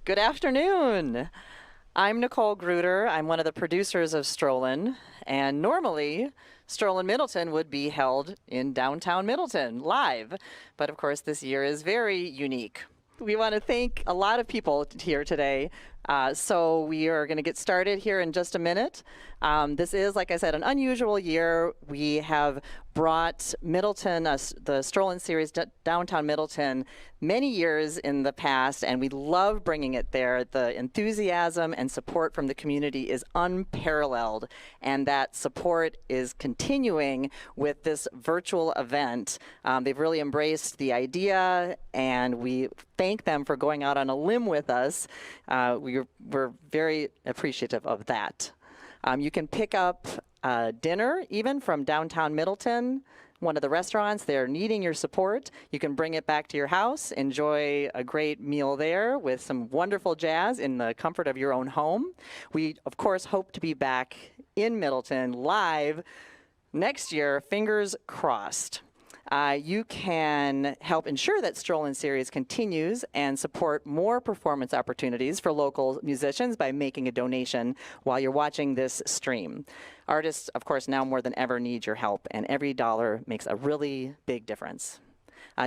Good afternoon. I'm Nicole Gruder. I'm one of the producers of Strollin, and normally Strollin Middleton would be held in downtown Middleton live, but of course this year is very unique. We want to thank a lot of people here today, so we are going to get started here in just a minute. This is, like I said, an unusual year. We have brought Middleton, the Strollin series, downtown Middleton, many years in the past, and we love bringing it there. The enthusiasm and support from the community is unparalleled, and that support is continuing with this virtual event. They've really embraced the and we thank them for going out on a limb with us. We're very appreciative of that. You can pick up dinner even from downtown Middleton, one of the restaurants. They're needing your support. You can bring it back to your house, enjoy a great meal there with some wonderful jazz in the comfort of your own home. We, of course, hope to be back in Middleton live next year, fingers crossed. You can help ensure that Strollin series continues and support more performance opportunities for local musicians by making a donation while you're watching this stream. Artists, of course, now more than ever need your help, and every dollar makes a really big difference.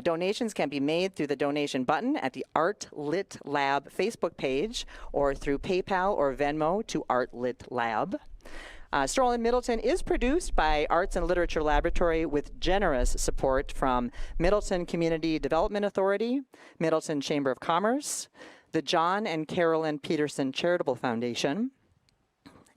Donations can be made through the donation button at the Art Lit Lab Facebook page or through PayPal or Venmo to Art Lit Lab. Strollin Middleton is produced by Arts and Literature Laboratory with generous support from Middleton Community Development Authority, Middleton Chamber of Commerce, the John and Carolyn Peterson Charitable Foundation,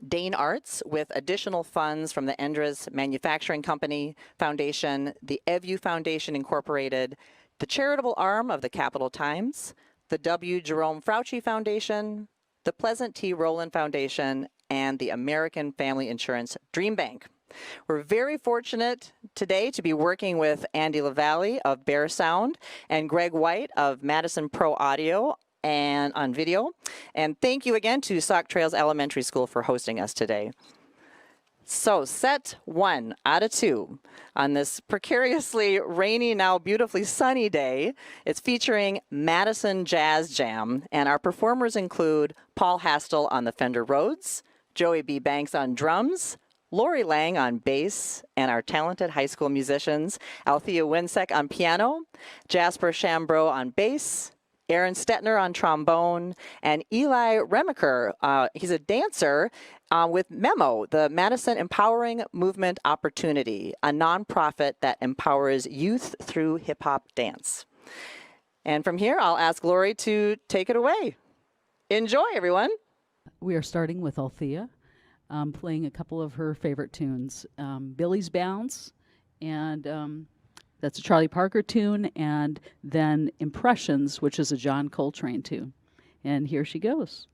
Dane Arts with additional funds from the Endres Manufacturing Company Foundation, the EVU Foundation Incorporated, the charitable arm of the Capital Times, the W. Jerome Frauchi Foundation, the Pleasant T. Rowland Foundation, and the American Family Insurance Dream Bank. We're very fortunate today to be working with Andy LaValle of Bear Sound and Greg White of Madison Pro Audio and on video. And thank you again to Sauk Trails Elementary School for hosting us today. So set 1 out of 2 on this precariously rainy, now beautifully sunny day. It's featuring Madison Jazz Jam, and our performers include Paul Hastel on the Fender Rhodes, Joey B. Banks on drums, Lori Lang on bass, and our talented high school musicians, Althea Winsek on piano, Jasper Shambro on bass, Aaron Stetner on trombone, and Eli Remaker. He's a dancer with MEMO, the Madison Empowering Movement Opportunity, a nonprofit that empowers youth through hip-hop dance. And from here, I'll ask Lori to take it away. Enjoy, everyone. We are starting with Althea, playing a couple of her favorite tunes. Billy's Bounce, and that's a Charlie Parker tune, and then Impressions, which is a John Coltrane tune. And here she goes.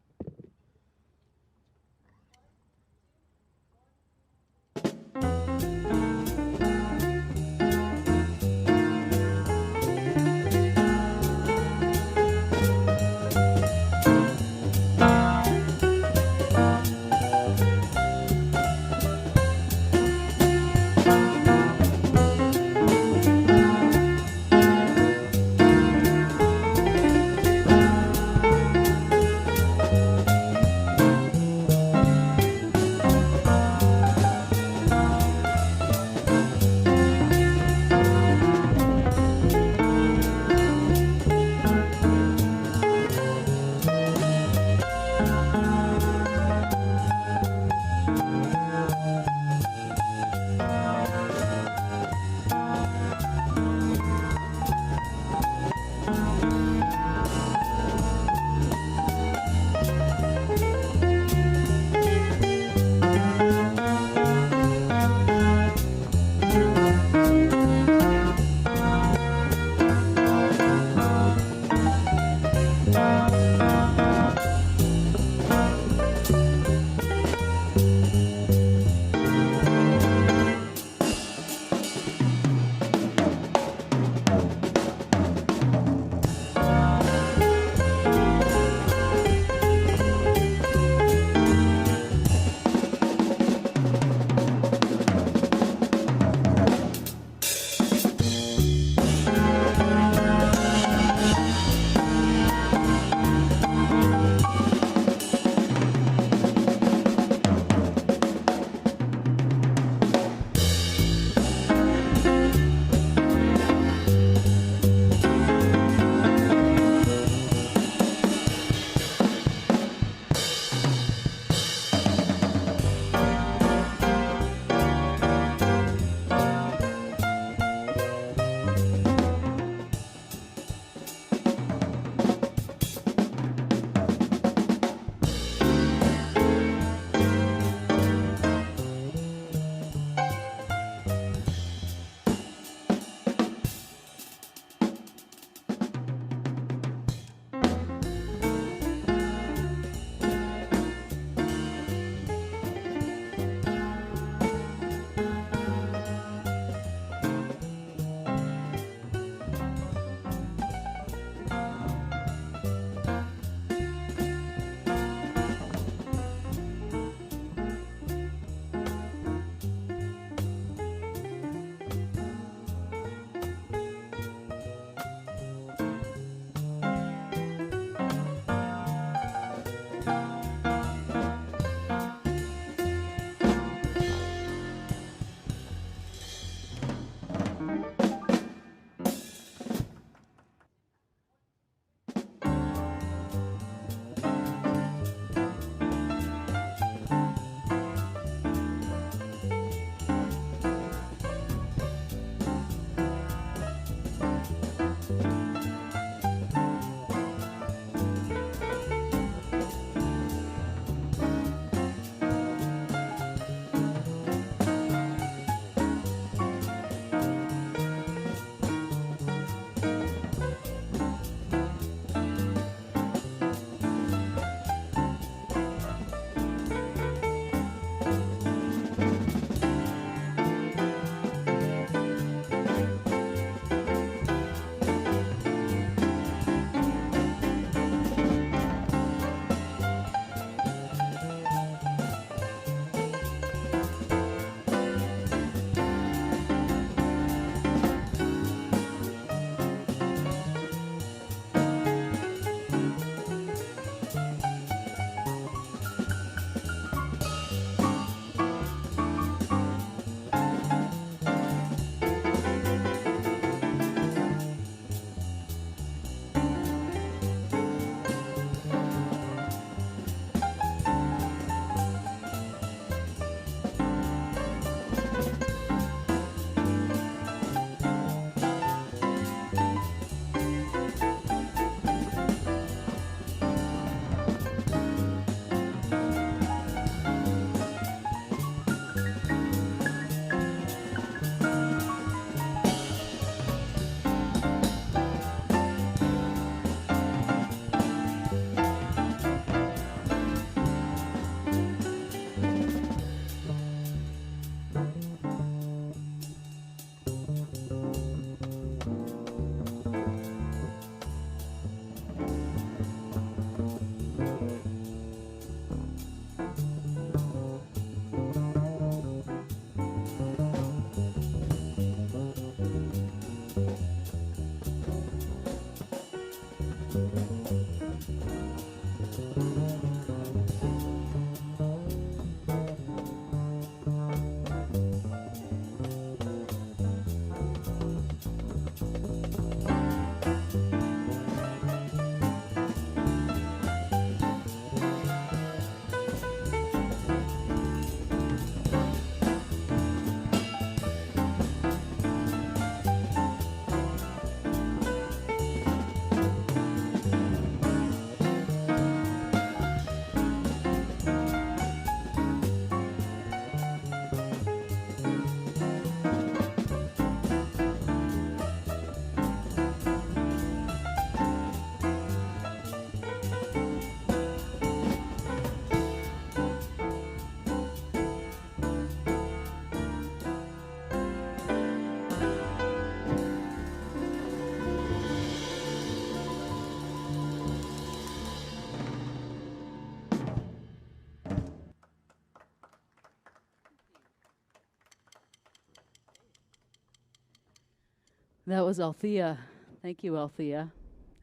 That was Althea. Thank you, Althea.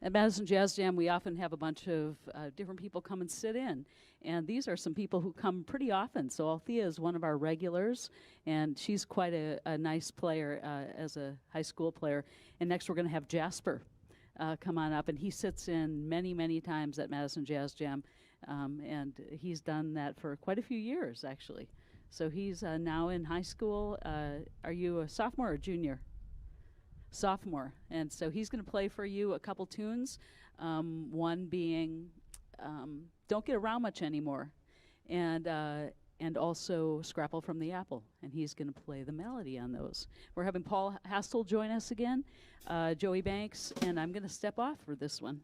At Madison Jazz Jam, we often have a bunch of different people come and sit in. And these are some people who come pretty often. So Althea is one of our regulars, and she's quite a nice player as a high school player. And next we're going to have Jasper come on up. And he sits in many, many times at Madison Jazz Jam. And he's done that for quite a few years, actually. So he's now in high school. Are you a sophomore or junior? Sophomore, and so he's going to play for you a couple tunes, one being Don't Get Around Much Anymore, and also Scrapple from the Apple, and he's going to play the melody on those. We're having Paul Hastel join us again, Joey Banks, and I'm going to step off for this one.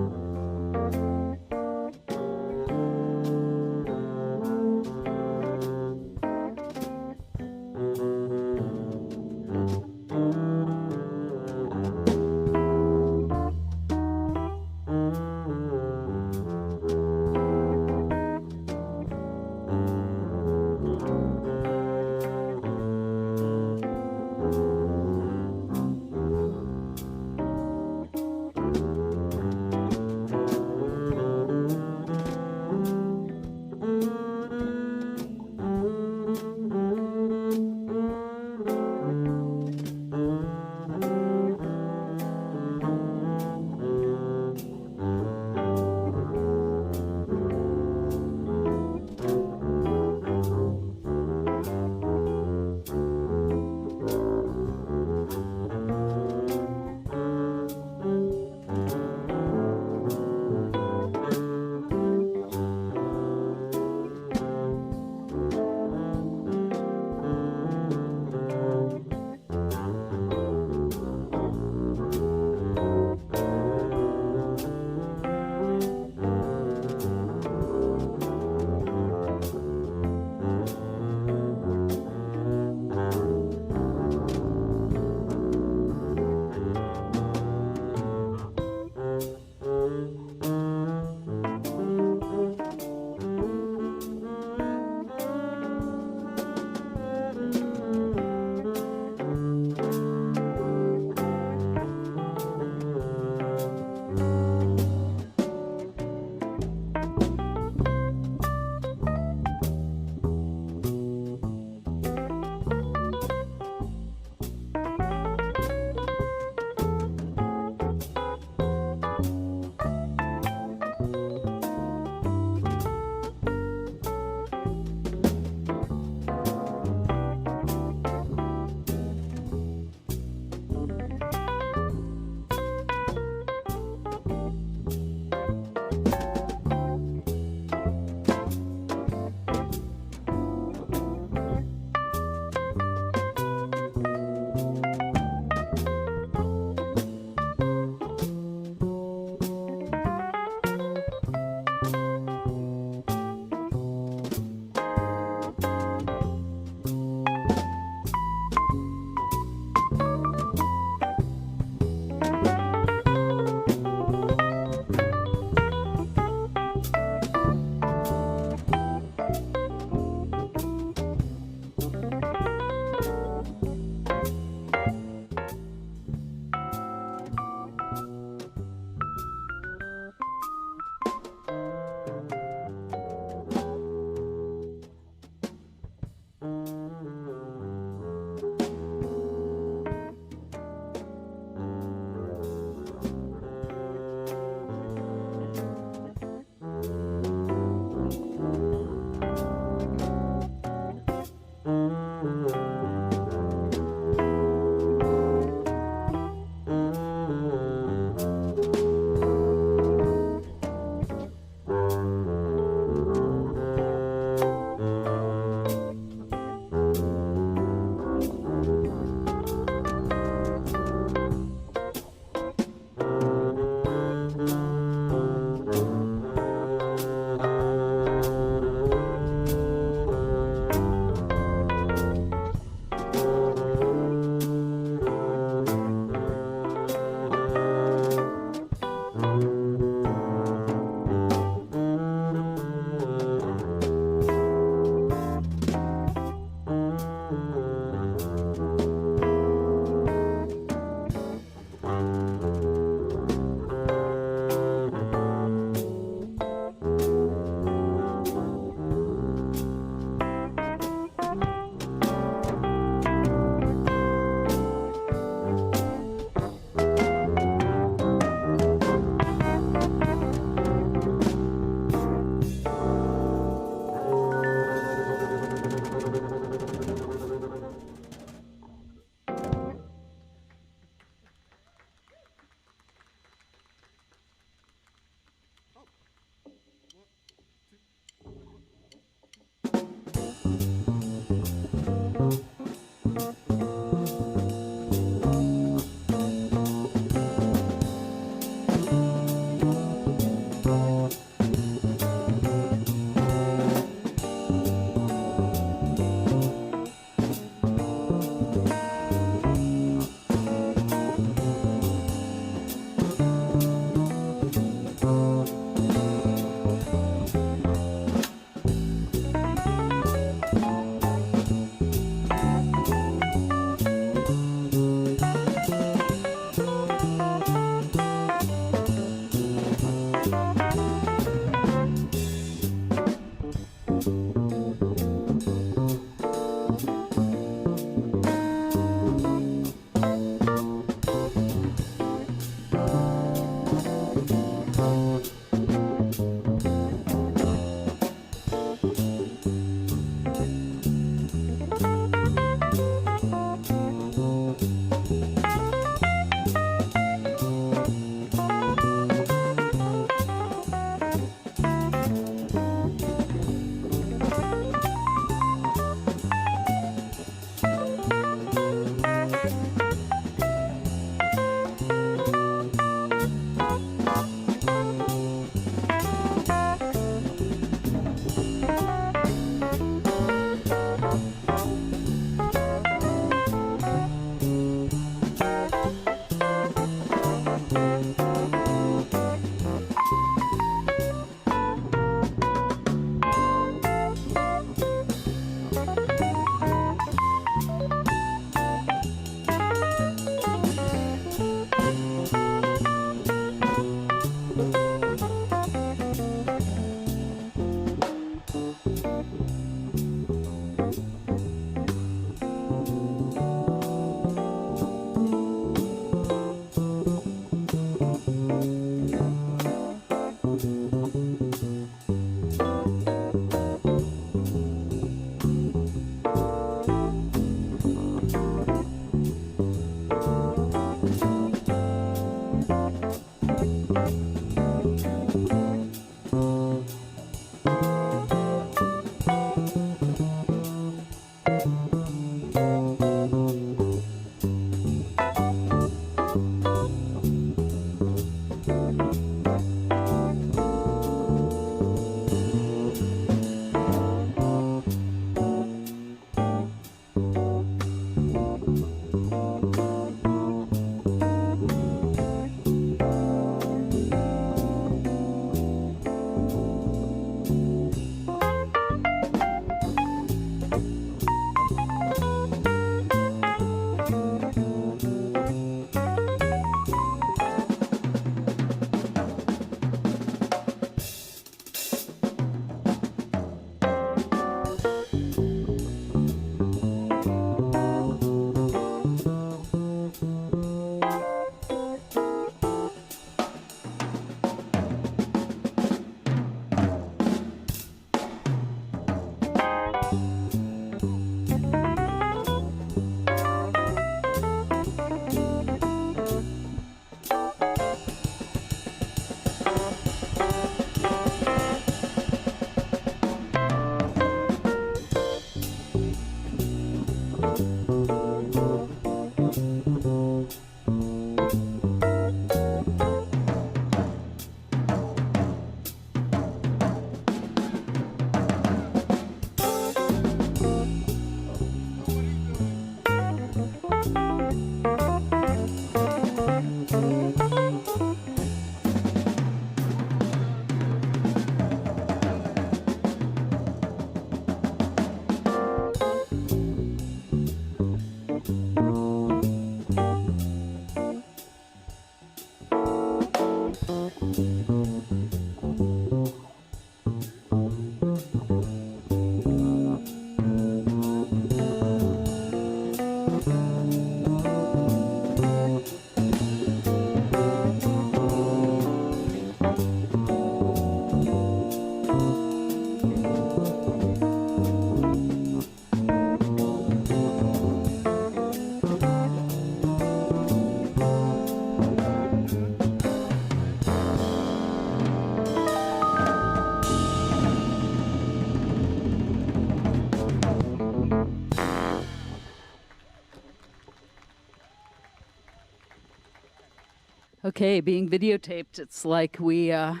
Okay, being videotaped, it's like we have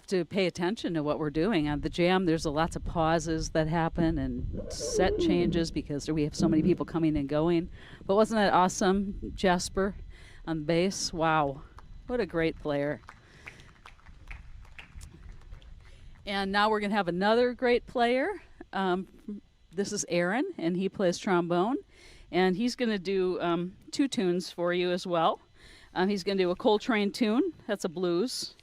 to pay attention to what we're doing. On the jam, there's lots of pauses that happen and set changes because we have so many people coming and going. But wasn't that awesome, Jasper, on bass? Wow, what a great player. And now we're going to have another great player. This is Aaron, and he plays trombone. And he's going to do 2 tunes for you as well. He's going to do a Coltrane tune. That's a blues.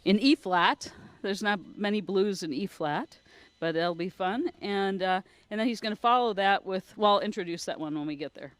In E-flat. There's not many blues in E-flat, but it'll be fun. And then he's going to follow that with, well, I'll introduce that one when we get there.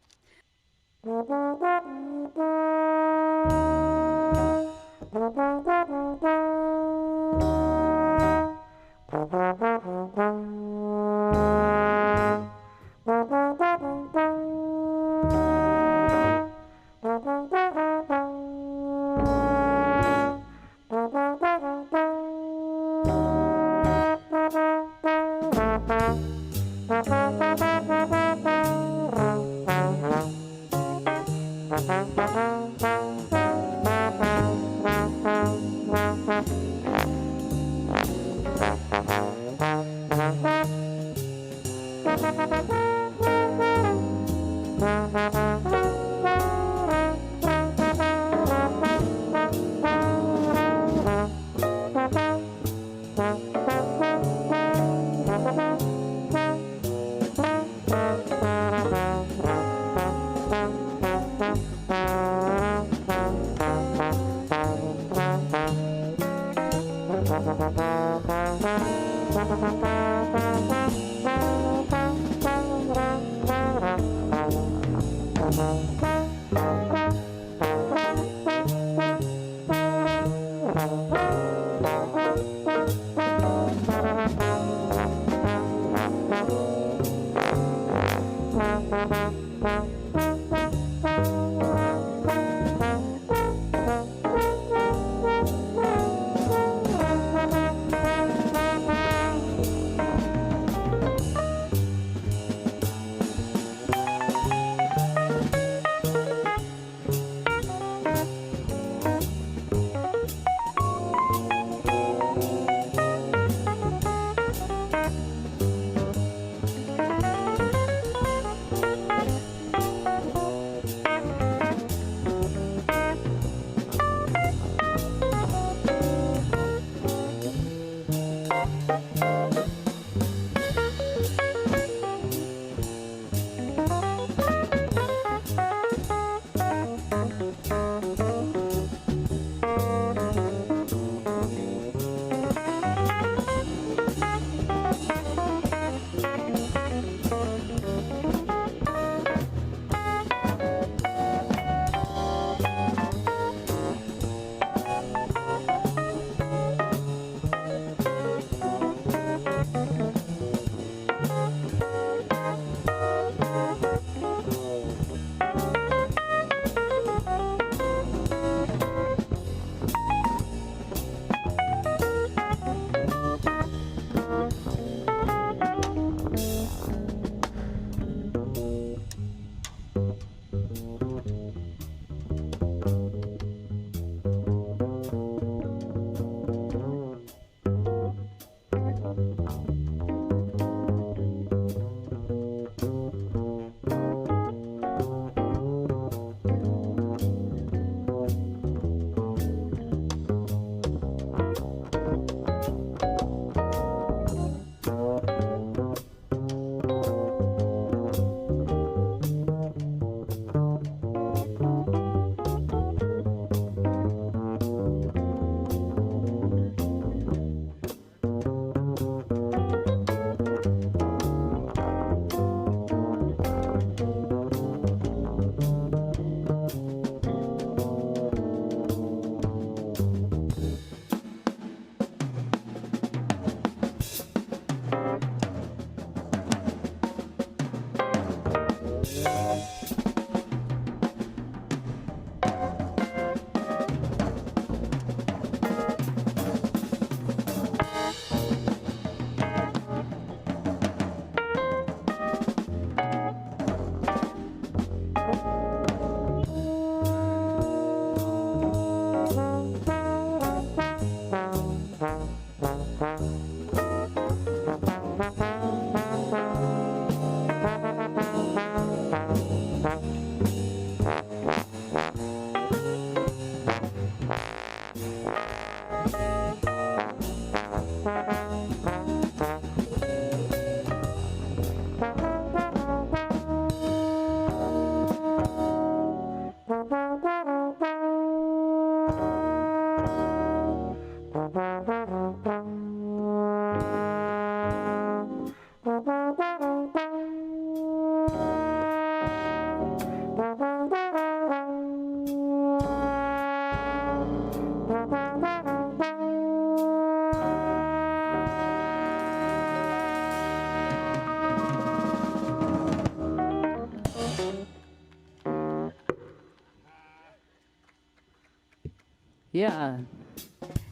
Yeah.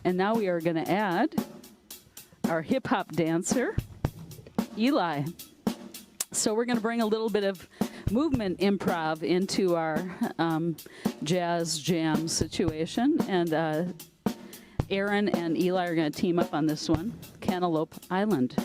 And now we are going to add our hip hop dancer, Eli. So we're going to bring a little bit of movement improv into our jazz jam situation. And Aaron and Eli are going to team up on this one, Cantaloupe Island.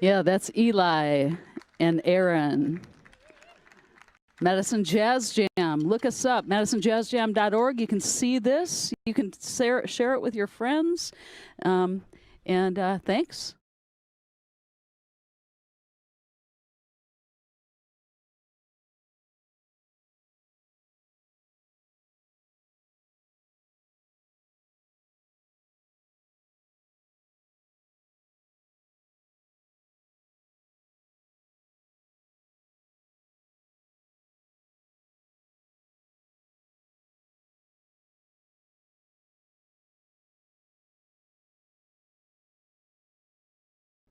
Yeah, that's Eli and Aaron. Madison Jazz Jam. Look us up, madisonjazzjam.org. You can see this. You can share it with your friends. Thanks.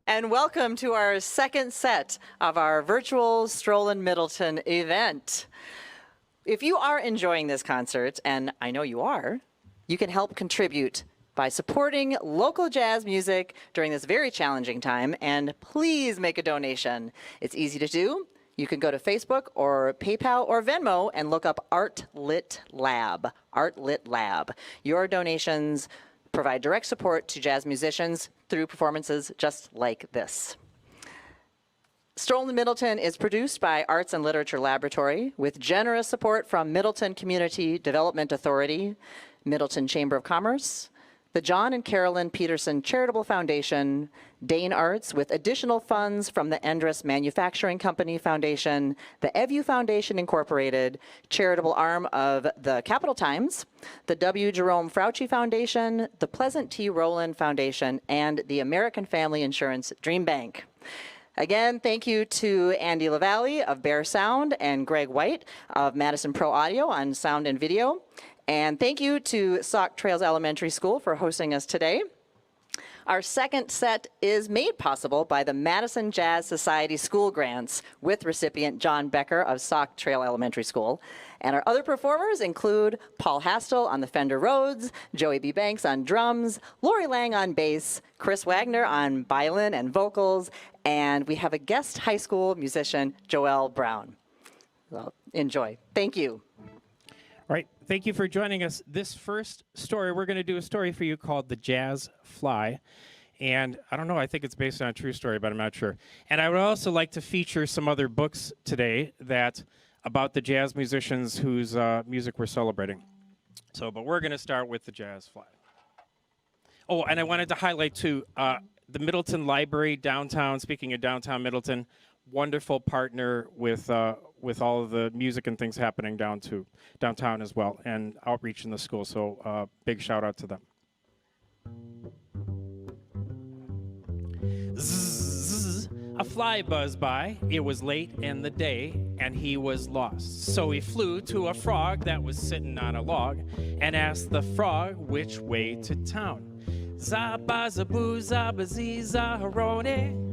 And welcome to our second set of our virtual Strollin Middleton event. If you are enjoying this concert, and I know you are, you can help contribute by supporting local jazz music during this very challenging time, and please make a donation. It's easy to do. You can go to Facebook or PayPal or Venmo and look up Art Lit Lab. Art Lit Lab. Your donations provide direct support to jazz musicians through performances just like this. Strollin Middleton is produced by Arts and Literature Laboratory with generous support from Middleton Community Development Authority, Middleton Chamber of Commerce, the John and Carolyn Peterson Charitable Foundation, Dane Arts with additional funds from the Endress Manufacturing Company Foundation, the EVU Foundation Incorporated, charitable arm of the Capital Times, the W. Jerome Frauchi Foundation, the Pleasant T. Rowland Foundation, and the American Family Insurance Dream Bank. Again, thank you to Andy LaValle of Bear Sound and Greg White of Madison Pro Audio on sound and video. And thank you to Sauk Trails Elementary School for hosting us today. Our second set is made possible by the Madison Jazz Society School Grants with recipient John Becker of Sauk Trail Elementary School. And our other performers include Paul Hastel on the Fender Rhodes, Joey B. Banks on drums, Lori Lang on bass, Chris Wagner on violin and vocals, and we have a guest high school musician, Joelle Brown. So enjoy. Thank you. All right, thank you for joining us. This first story, we're going to do a story for you called The Jazz Fly. And I don't know, I think it's based on a true story, but I'm not sure. And I would also like to feature some other books today that about the jazz musicians whose music we're celebrating. But we're going to start with The Jazz Fly. Oh, and I wanted to highlight, too, the Middleton Library downtown, speaking of downtown Middleton, wonderful partner with all of the music and things happening downtown as well, and outreach in the school. So big shout out to them. Zzz, a fly buzzed by. It was late in the day, and he was lost. So he flew to a frog that was sitting on a log and asked the frog which way to town. Zaba zaboo zaba zee zaharone.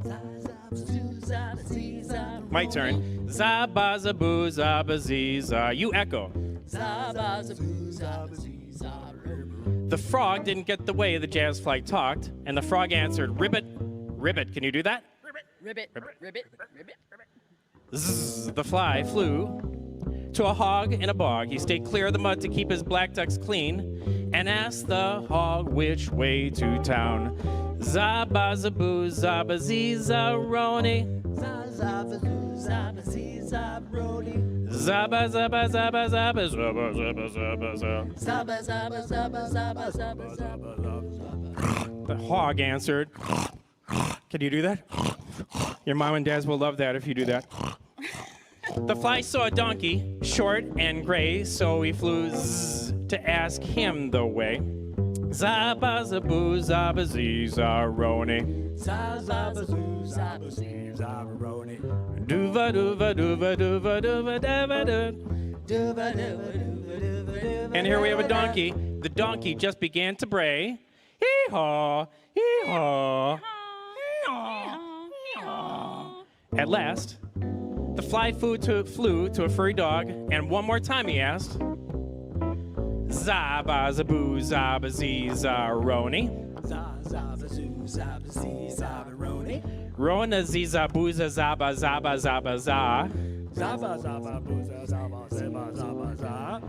My turn. Zaba zaboo zaba zee za. You echo. Zaba zaboo zaba zee za. The frog didn't get the way the jazz fly talked, and the frog answered, ribbit, ribbit. Can you do that? Ribbit, ribbit, ribbit, ribbit, ribbit, ribbit. Zzz, the fly flew to a hog in a bog. He stayed clear of the mud to keep his black ducks clean and asked the hog which way to town. Zaba zaboo zaba zee zaroni. Zaba zaba zee zaroni. Zaba zaba zaba zaba zaba zaba zaba zaba. Zaba zaba zaba zaba zaba zaba. The hog answered. Can you do that? Your mom and dads will love that if you do that. The fly saw a donkey, short and gray, so he flew zzz to ask him the way. Zaba zaboo zaba zee zaroni. Zaba zaboo zaba zee zaroni. Duva duva duva duva duva duva duva duva duva. And here we have a donkey. The donkey just began to bray. Hee-haw, hee-haw, hee-haw, hee-haw. At last, the fly flew to a furry dog, and one more time he asked, Zaba zaboo zaba zee zaroni. Zaba zoo zaba zee zaroni. Rona ziza booza zaba zaba zaba za. Zaba zaba booza zaba zaba zaba za.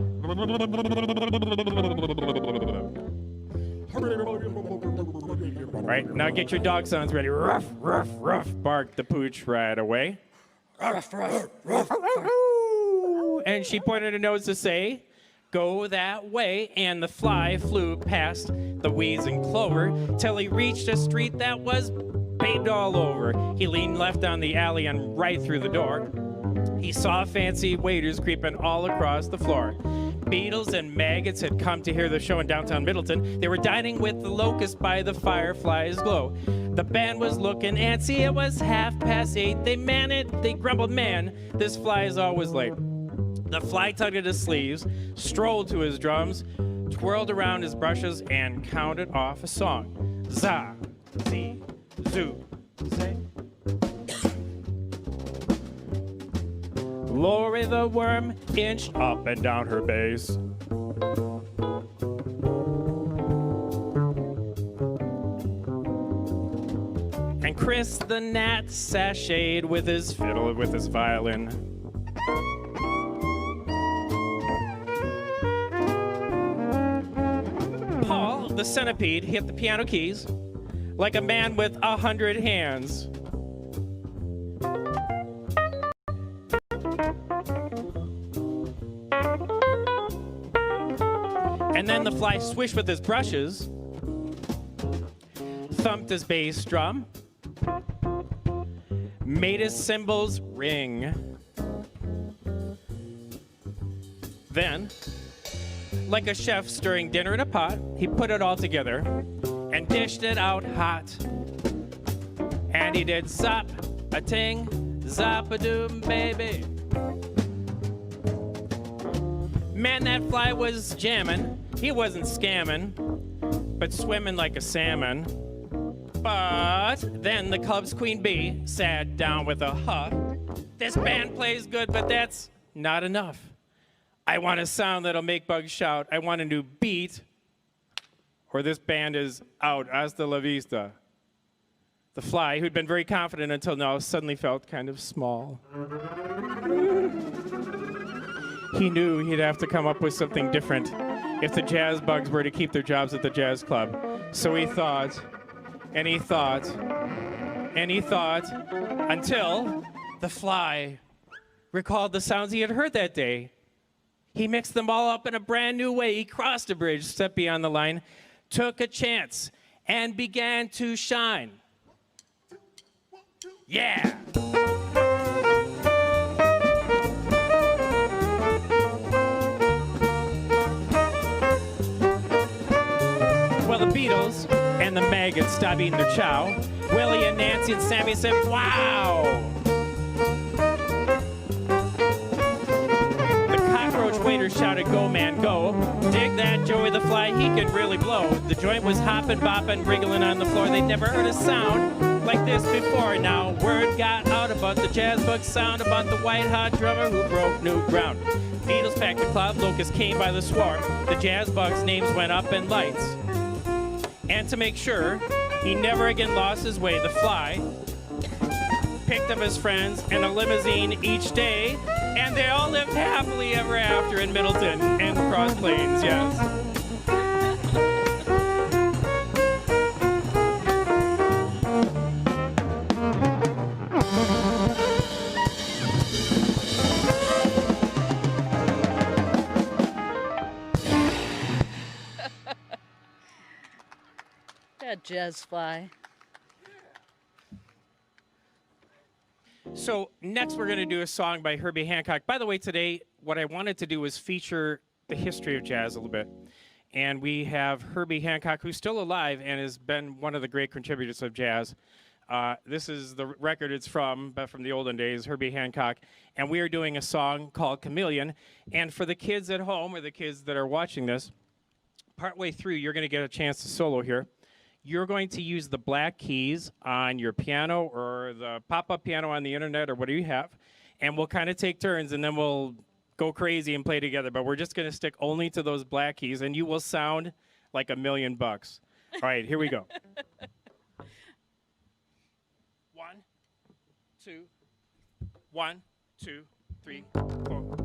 Right, now get your dog sounds ready. Ruff, ruff, ruff, barked the pooch right away. Ruff, ruff, ruff, ruff. And she pointed her nose to say, go that way, and the fly flew past the weeds and clover till he reached a street that was paved all over. He leaned left on the alley and right through the door. He saw fancy waiters creeping all across the floor. Beetles and maggots had come to hear the show in downtown Middleton. They were dining with the locust by the firefly's glow. The band was looking antsy, it was 8:30. They grumbled, man, this fly is always late. The fly tugged at his sleeves, strolled to his drums, twirled around his brushes, and counted off a song. Za, zi, zoo, say. Lori the worm inched up and down her base. And Chris the gnat sashayed with his fiddle, with his violin. Paul the centipede hit the piano keys like a man with 100 hands. And then the fly swished with his brushes, thumped his bass drum, made his cymbals ring. Then, like a chef stirring dinner in a pot, he put it all together and dished it out hot. And he did zop-a-ting, zop-a-doom, baby. Man, that fly was jamming. He wasn't scamming, but swimming like a salmon. But then the club's queen bee sat down with a huff. This band plays good, but that's not enough. I want a sound that'll make bugs shout. I want a new beat, or this band is out. Hasta la vista. The fly, who'd been very confident until now, suddenly felt kind of small. He knew he'd have to come up with something different if the jazz bugs were to keep their jobs at the jazz club. So he thought, and he thought, and he thought, until the fly recalled the sounds he had heard that day. He mixed them all up in a brand new way. He crossed a bridge, stepped beyond the line, took a chance, and began to shine. Yeah! Well, the Beatles and the maggots stopped eating their chow. Willie and Nancy and Sammy said, wow! The cockroach waiter shouted, go, man, go. Dig that Joey the fly, he could really blow. The joint was hopping, bopping, wriggling on the floor. They'd never heard a sound like this before. Now word got out about the jazz bug sound, about the white-hot drummer who broke new ground. Beatles packed the club, locusts came by the swarm. The jazz bugs' names went up in lights. And to make sure he never again lost his way, the fly picked up his friends in a limousine each day, and they all lived happily ever after in Middleton and Cross Plains, yes. That jazz fly. So next we're going to do a song by Herbie Hancock. By the way, today what I wanted to do was feature the history of jazz a little bit. And we have Herbie Hancock, who's still alive and has been one of the great contributors of jazz. This is the record it's from, but from the olden days, Herbie Hancock. And we are doing a song called Chameleon. And for the kids at home or the kids that are watching this, partway through you're going to get a chance to solo here. You're going to use the black keys on your piano or the pop-up piano on the internet or whatever you have, and we'll kind of take turns, and then we'll go crazy and play together. But we're just going to stick only to those black keys, and you will sound like $1,000,000. All right, here we go. 1, 2, 1, 2, 3, 4.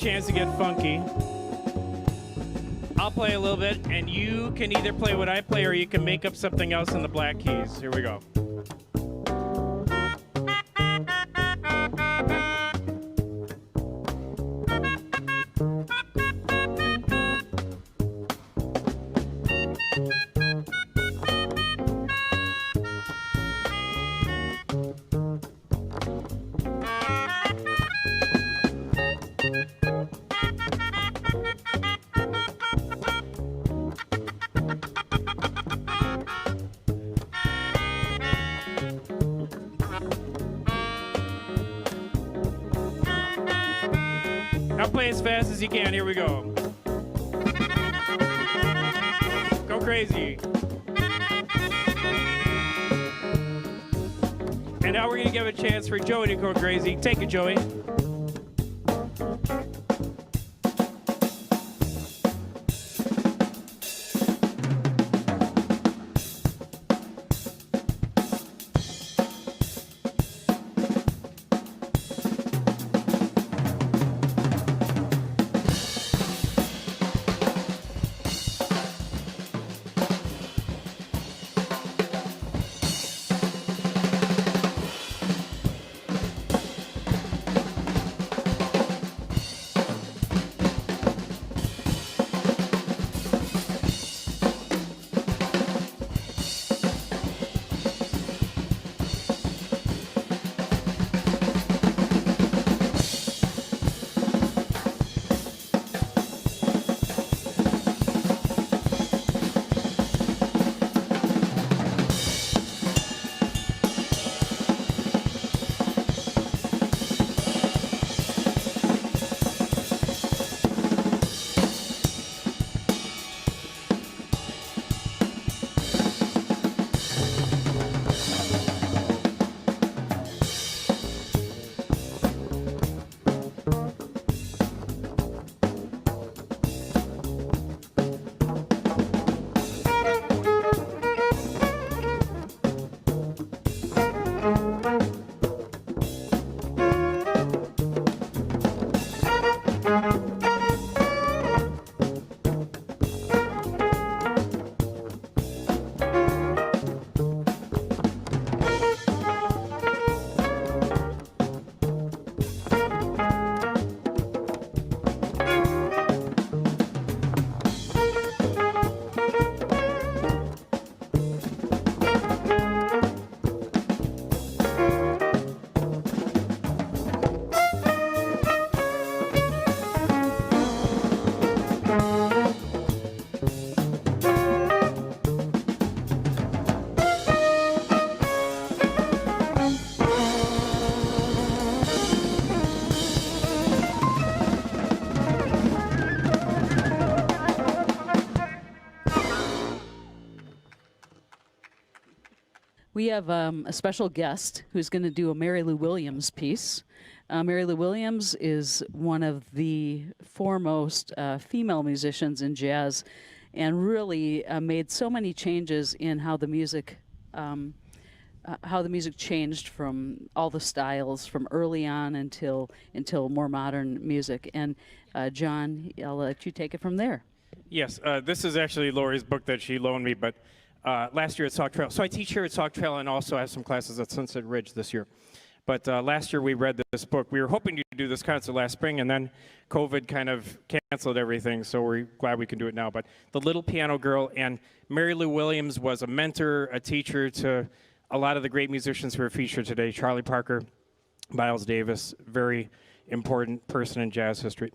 chance to get funky. I'll play a little bit, and you can either play what I play or you can make up something else in the black keys. Here we go. Now play as fast as you can. Here we go. Go crazy. And now we're going to give a chance for Joey to go crazy. Take it, Joey. We have a special guest who's going to do a Mary Lou Williams piece. Mary Lou Williams is one of the foremost female musicians in jazz, and really made so many changes in how the music changed from all the styles from early on until more modern music. And John, I'll let you take it from there. Yes, this is actually Lori's book that she loaned me, but last year at Sauk Trail. So I teach here at Sauk Trail and also have some classes at Sunset Ridge this year. But last year we read this book. We were hoping to do this concert last spring, and then COVID kind of canceled everything, so we're glad we can do it now. But The Little Piano Girl, and Mary Lou Williams was a mentor, a teacher to a lot of the great musicians who are featured today. Charlie Parker, Miles Davis, very important person in jazz history.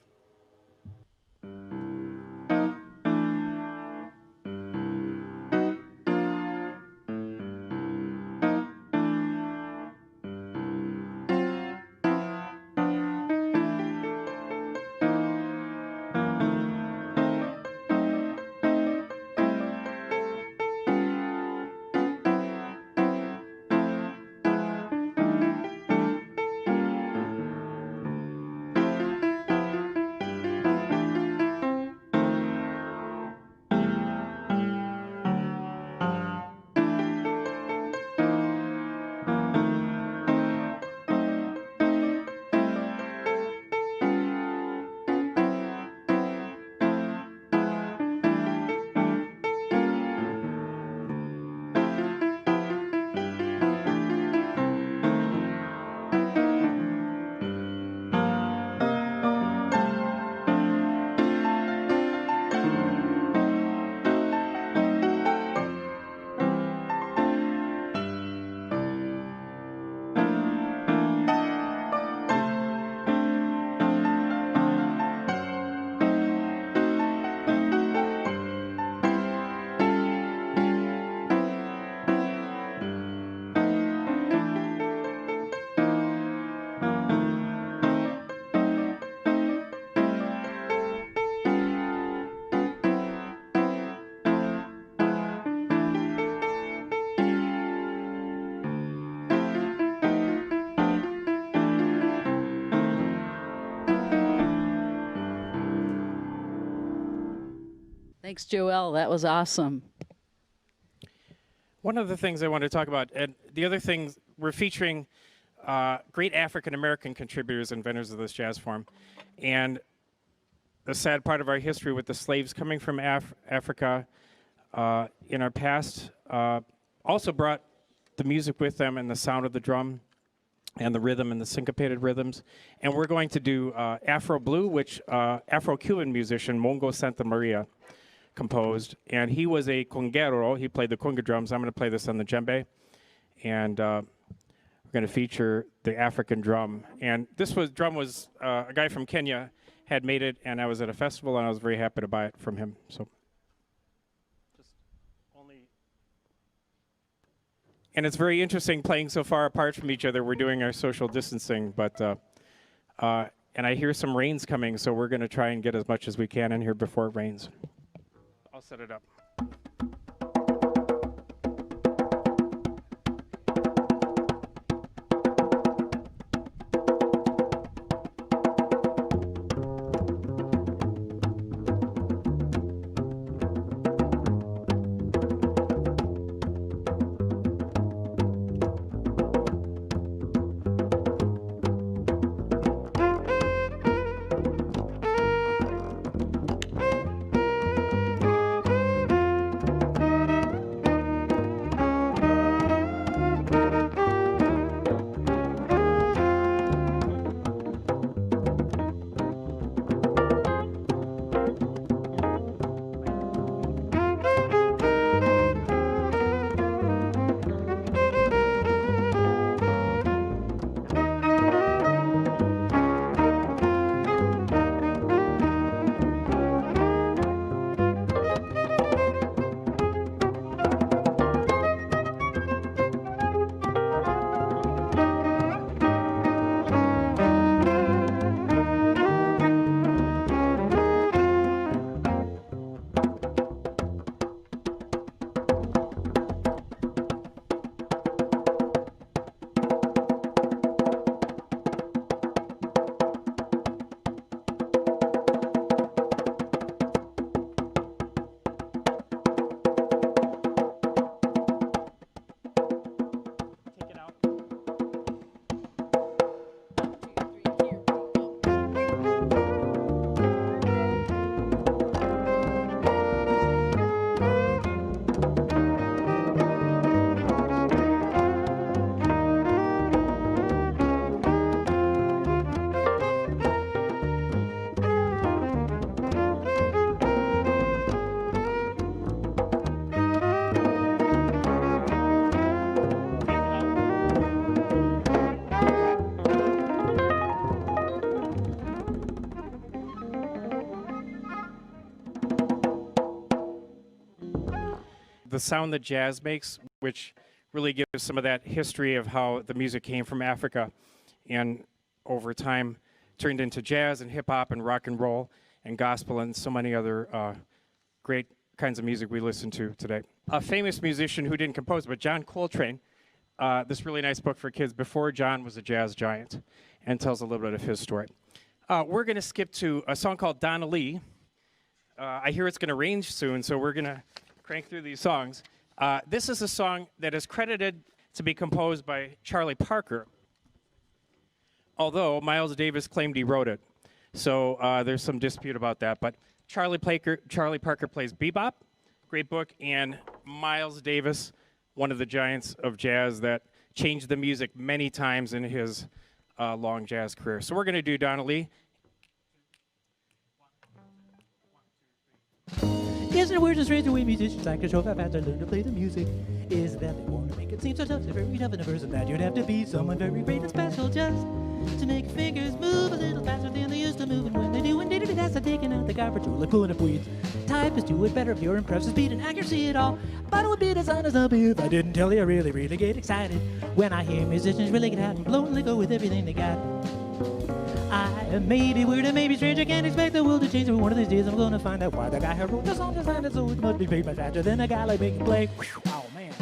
Thanks, Joelle. That was awesome. One of the things I want to talk about, and the other things, we're featuring great African-American contributors and inventors of this jazz form. And the sad part of our history with the slaves coming from Africa in our past also brought the music with them and the sound of the drum and the rhythm and the syncopated rhythms. And we're going to do Afro Blue, which Afro-Cuban musician Mongo Santa Maria composed. And he was a conguero. He played the conga drums. I'm going to play this on the djembe. And we're going to feature the African drum. And this drum was a guy from Kenya had made it, and I was at a festival, and I was very happy to buy it from him. So, and it's very interesting playing so far apart from each other. We're doing our social distancing, but and I hear some rains coming, so we're going to try and get as much as we can in here before it rains. I'll set it up. The sound that jazz makes, which really gives some of that history of how the music came from Africa and over time turned into jazz and hip hop and rock and roll and gospel and so many other great kinds of music we listen to today. A famous musician who didn't compose, but John Coltrane, this really nice book for kids, Before John Was a Jazz Giant, and tells a little bit of his story. We're going to skip to a song called Donna Lee. I hear it's going to rain soon, so we're going to crank through these songs. This is a song that is credited to be composed by Charlie Parker, although Miles Davis claimed he wrote it. So there's some dispute about that. But Charlie Parker plays bebop, great book, and Miles Davis, one of the giants of jazz that changed the music many times in his long jazz career. So we're going to do Donna Lee. Yes, and we're just strange the way musicians like to show how fast I learn to play the music. Is that they want to make it seem so tough, so very tough in a person that you'd have to be someone very great and special just to make your fingers move a little faster than they used to move. And when they do, indeed, that's like taking out the garbage or like pulling up weeds. Typists do it better if you're impressed with speed and accuracy at all. But it would be dishonest of me if I didn't tell you I really, really get excited when I hear musicians really get out and blow and let go with everything they got. I may be weird and maybe strange, I can't expect the world to change, but one of these days I'm gonna find out why the guy who wrote the song designed it so it must be paid much faster than a guy like me can play. Oh man.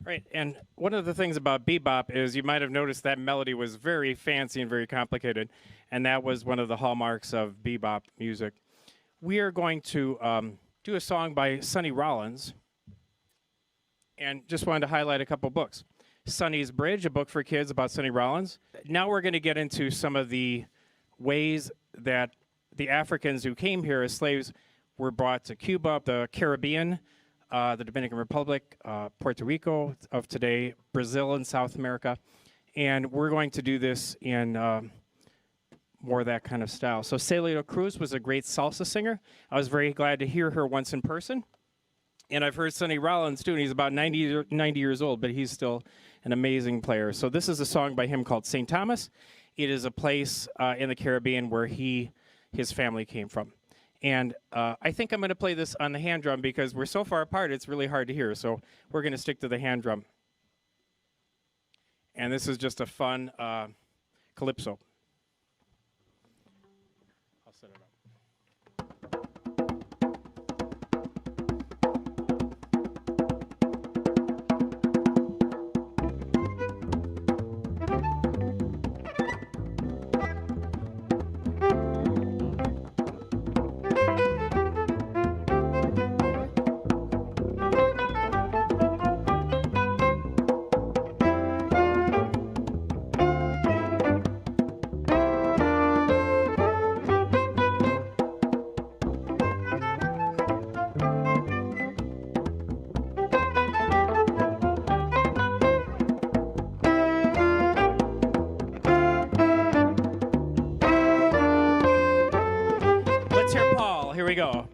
Right, and one of the things about bebop is you might have noticed that melody was very fancy and very complicated, and that was one of the hallmarks of bebop music. We are going to do a song by Sonny Rollins, and just wanted to highlight a couple books. Sonny's Bridge, a book for kids about Sonny Rollins. Now we're going to get into some of the ways that the Africans who came here as slaves were brought to Cuba, the Caribbean, the Dominican Republic, Puerto Rico of today, Brazil and South America. And we're going to do this in more of that kind of style. So Celia Cruz was a great salsa singer. I was very glad to hear her once in person. And I've heard Sonny Rollins too, and he's about 90 years old, but he's still an amazing player. So this is a song by him called St. Thomas. It is a place in the Caribbean where his family came from. And I think I'm going to play this on the hand drum because we're so far apart, it's really hard to hear. So we're going to stick to the hand drum. And this is just a fun calypso. I'll set it up. Here we go.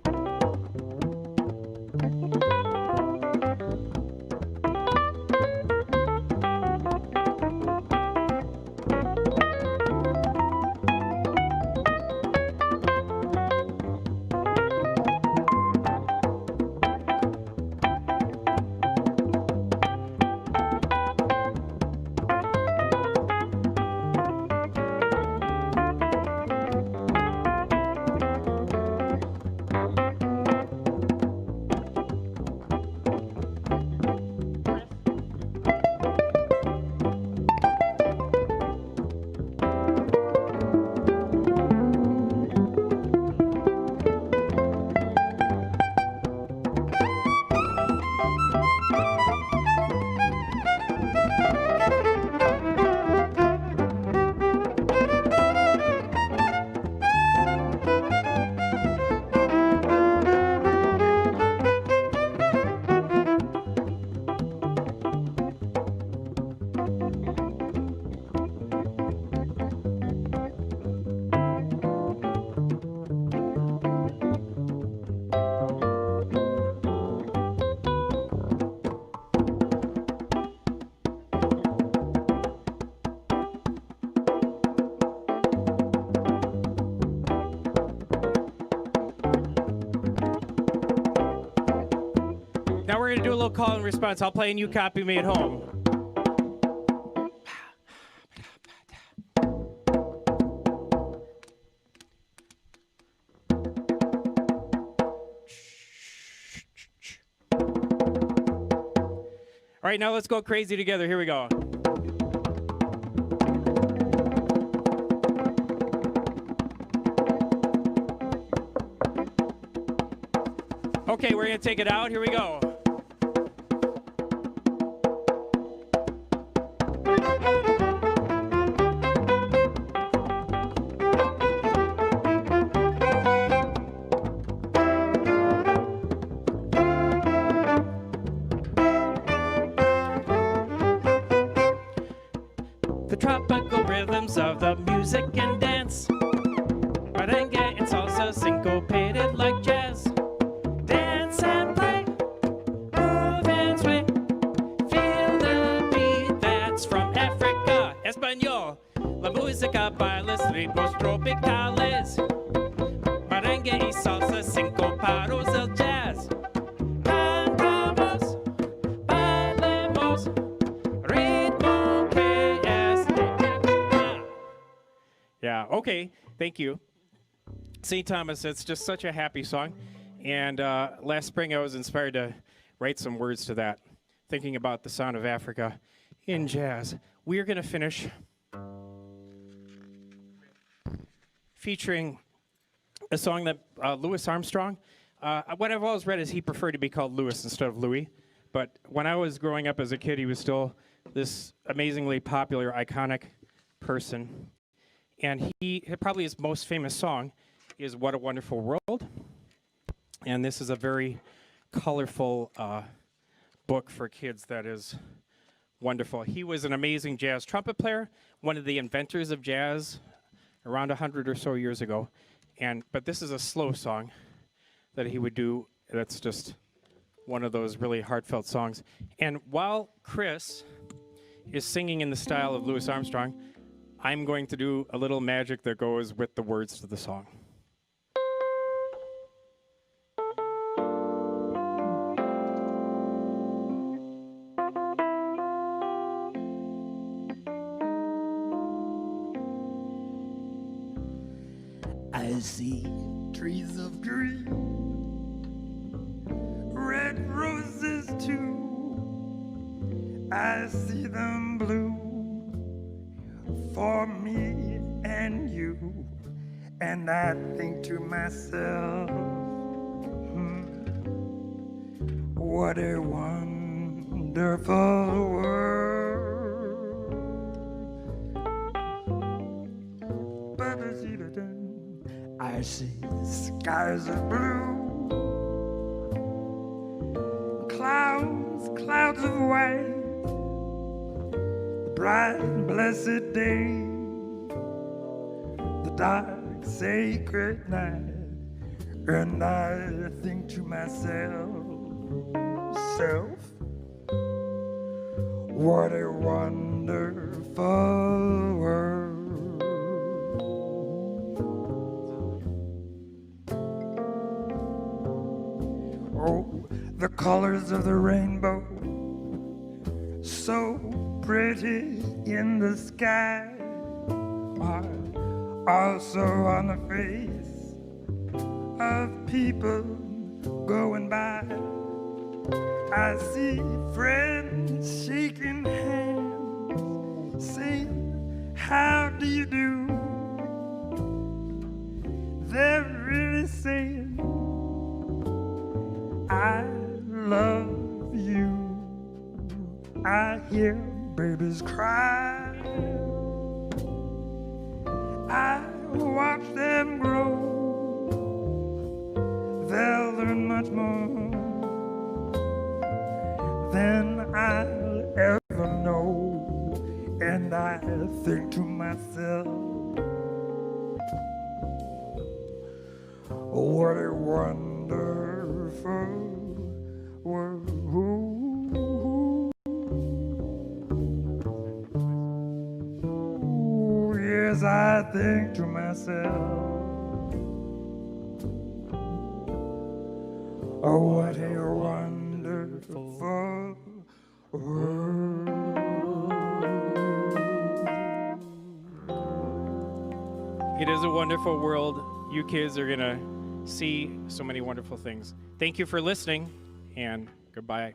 Now we're going to do a little call and response. I'll play and you copy me at home. All right, now let's go crazy together. Here we go. Okay, we're going to take it out. Here we go. The tropical rhythms of the music and dance, merengue and salsa syncopated like jazz. Dance and play, move and sway, feel the beat that's from Africa. Español, la música para los ritmos tropicales, merengue y salsa syncopados del jazz. Cantamos, bailemos, ritmo que es de Africa. Yeah, okay, thank you. St. Thomas, it's just such a happy song. And last spring I was inspired to write some words to that. thinking about the sound of Africa in jazz. We are going to finish featuring a song that Louis Armstrong, what I've always read is he preferred to be called Louis instead of Louis. But when I was growing up as a kid, he was still this amazingly popular, iconic person. And probably his most famous song is What a Wonderful World. And this is a very colorful book for kids that is wonderful. He was an amazing jazz trumpet player, one of the inventors of jazz around 100 or so years ago. But this is a slow song that he would do that's just one of those really heartfelt songs. And while Chris is singing in the style of Louis Armstrong, I'm going to do a little magic that goes with the words to the song. I see trees of green, red roses too. I see them blue for me and you. And I think to myself, what a wonderful world. I see skies of blue, clouds of white, the bright and blessed day, the dark sacred night, and I think to myself, what a wonderful world. Oh, the colors of the rainbow, so pretty in the sky, are also on the face of people going by. I see friends shaking hands, saying, how do you do? They're really saying, I love you. I hear babies cry. I watch them grow. They'll learn much more than I'll ever know. And I think to myself, what a wonderful world. Yes, I think to myself, oh, what a wonderful world. It is a wonderful world. You kids are going to see so many wonderful things. Thank you for listening, and goodbye.